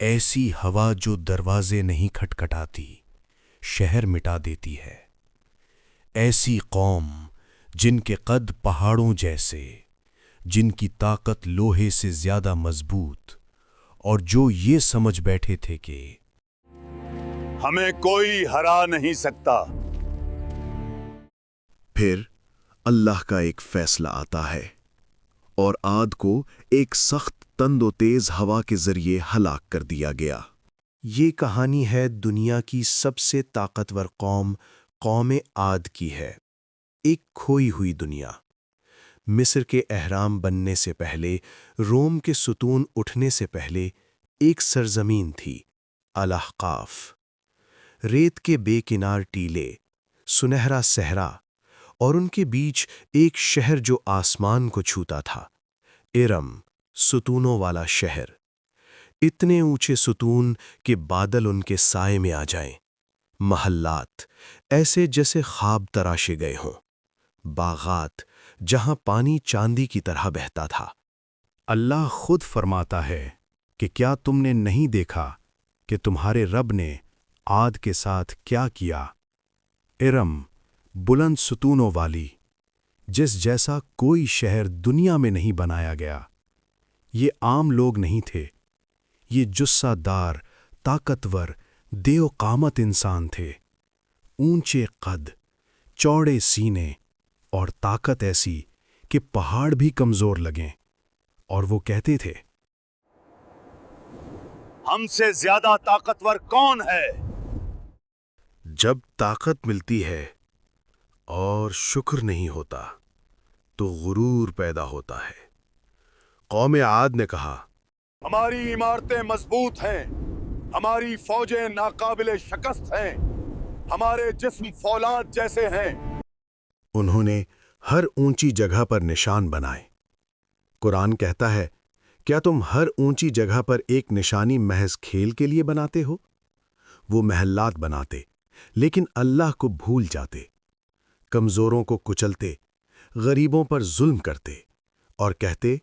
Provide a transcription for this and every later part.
ایسی ہوا جو دروازے نہیں کھٹکھٹاتی، شہر مٹا دیتی ہے۔ ایسی قوم جن کے قد پہاڑوں جیسے، جن کی طاقت لوہے سے زیادہ مضبوط، اور جو یہ سمجھ بیٹھے تھے کہ ہمیں کوئی ہرا نہیں سکتا۔ پھر اللہ کا ایک فیصلہ آتا ہے اور عاد کو ایک سخت تند و تیز ہوا کے ذریعے ہلاک کر دیا گیا۔ یہ کہانی ہے دنیا کی سب سے طاقتور قوم عاد کی ہے۔ ایک کھوئی ہوئی دنیا۔ مصر کے اہرام بننے سے پہلے، روم کے ستون اٹھنے سے پہلے، ایک سرزمین تھی، الاحقاف۔ ریت کے بے کنار ٹیلے، سنہرا صحرا، اور ان کے بیچ ایک شہر جو آسمان کو چھوتا تھا، ارم، ستونوں والا شہر۔ اتنے اونچے ستون کہ بادل ان کے سائے میں آ جائیں، محلات ایسے جیسے خواب تراشے گئے ہوں، باغات جہاں پانی چاندی کی طرح بہتا تھا۔ اللہ خود فرماتا ہے کہ کیا تم نے نہیں دیکھا کہ تمہارے رب نے عاد کے ساتھ کیا کیا؟ ارم، بلند ستونوں والی، جس جیسا کوئی شہر دنیا میں نہیں بنایا گیا۔ یہ عام لوگ نہیں تھے، یہ جثہ دار، طاقتور، دیو قامت انسان تھے، اونچے قد، چوڑے سینے، اور طاقت ایسی کہ پہاڑ بھی کمزور لگیں، اور وہ کہتے تھے، ہم سے زیادہ طاقتور کون ہے؟ جب طاقت ملتی ہے اور شکر نہیں ہوتا تو غرور پیدا ہوتا ہے۔ قوم عاد نے کہا، ہماری عمارتیں مضبوط ہیں، ہماری فوجیں ناقابل شکست ہیں، ہمارے جسم فولاد جیسے ہیں۔ انہوں نے ہر اونچی جگہ پر نشان بنائے۔ قرآن کہتا ہے، کیا تم ہر اونچی جگہ پر ایک نشانی محض کھیل کے لیے بناتے ہو؟ وہ محلات بناتے، لیکن اللہ کو بھول جاتے، کمزوروں کو کچلتے، غریبوں پر ظلم کرتے، اور کہتے،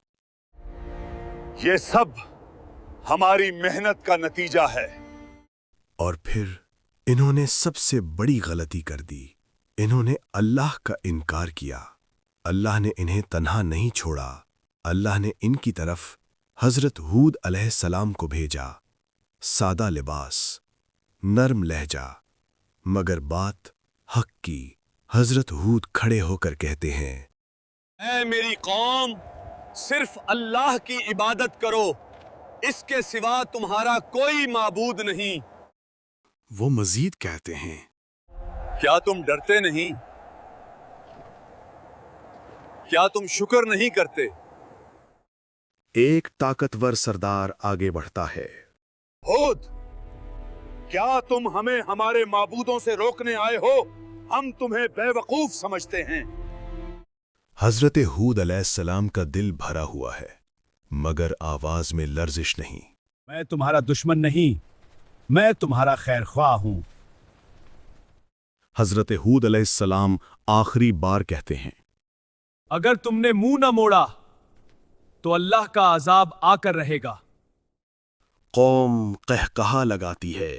یہ سب ہماری محنت کا نتیجہ ہے۔ اور پھر انہوں نے سب سے بڑی غلطی کر دی، انہوں نے اللہ کا انکار کیا۔ اللہ نے انہیں تنہا نہیں چھوڑا، اللہ نے ان کی طرف حضرت ہود علیہ السلام کو بھیجا، سادہ لباس، نرم لہجہ، مگر بات حق کی۔ حضرت ہود کھڑے ہو کر کہتے ہیں، اے میری قوم، صرف اللہ کی عبادت کرو، اس کے سوا تمہارا کوئی معبود نہیں۔ وہ مزید کہتے ہیں، کیا تم ڈرتے نہیں؟ کیا تم شکر نہیں کرتے؟ ایک طاقتور سردار آگے بڑھتا ہے، ہود، کیا تم ہمیں ہمارے معبودوں سے روکنے آئے ہو؟ ہم تمہیں بے وقوف سمجھتے ہیں۔ حضرت ہود علیہ السلام کا دل بھرا ہوا ہے، مگر آواز میں لرزش نہیں۔ میں تمہارا دشمن نہیں، میں تمہارا خیر خواہ ہوں۔ حضرت ہود علیہ السلام آخری بار کہتے ہیں، اگر تم نے منہ نہ موڑا تو اللہ کا عذاب آ کر رہے گا۔ قوم قہقہا لگاتی ہے،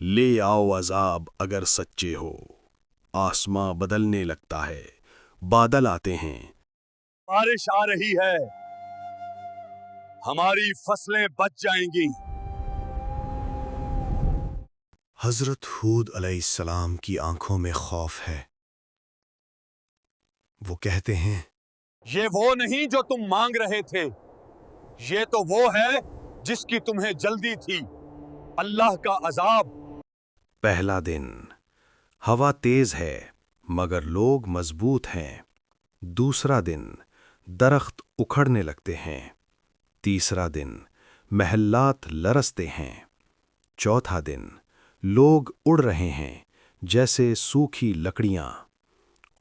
لے آؤ عذاب اگر سچے ہو۔ آسماں بدلنے لگتا ہے، بادل آتے ہیں، بارش آ رہی ہے، ہماری فصلیں بچ جائیں گی۔ حضرت ہود علیہ السلام کی آنکھوں میں خوف ہے۔ وہ کہتے ہیں، یہ وہ نہیں جو تم مانگ رہے تھے، یہ تو وہ ہے جس کی تمہیں جلدی تھی، اللہ کا عذاب۔ پہلا دن، ہوا تیز ہے مگر لوگ مضبوط ہیں۔ دوسرا دن، درخت اکھڑنے لگتے ہیں۔ تیسرا دن، محلات لرزتے ہیں۔ چوتھا دن، لوگ اڑ رہے ہیں جیسے سوکھی لکڑیاں۔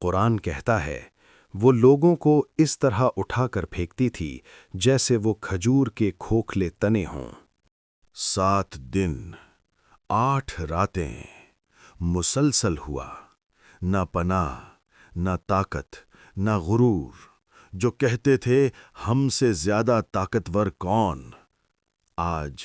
قرآن کہتا ہے، وہ لوگوں کو اس طرح اٹھا کر پھینکتی تھی جیسے وہ کھجور کے کھوکھلے تنے ہوں۔ 7 دن 8 راتیں مسلسل ہوا، نہ پناہ، نہ طاقت، نہ غرور۔ جو کہتے تھے ہم سے زیادہ طاقتور کون، آج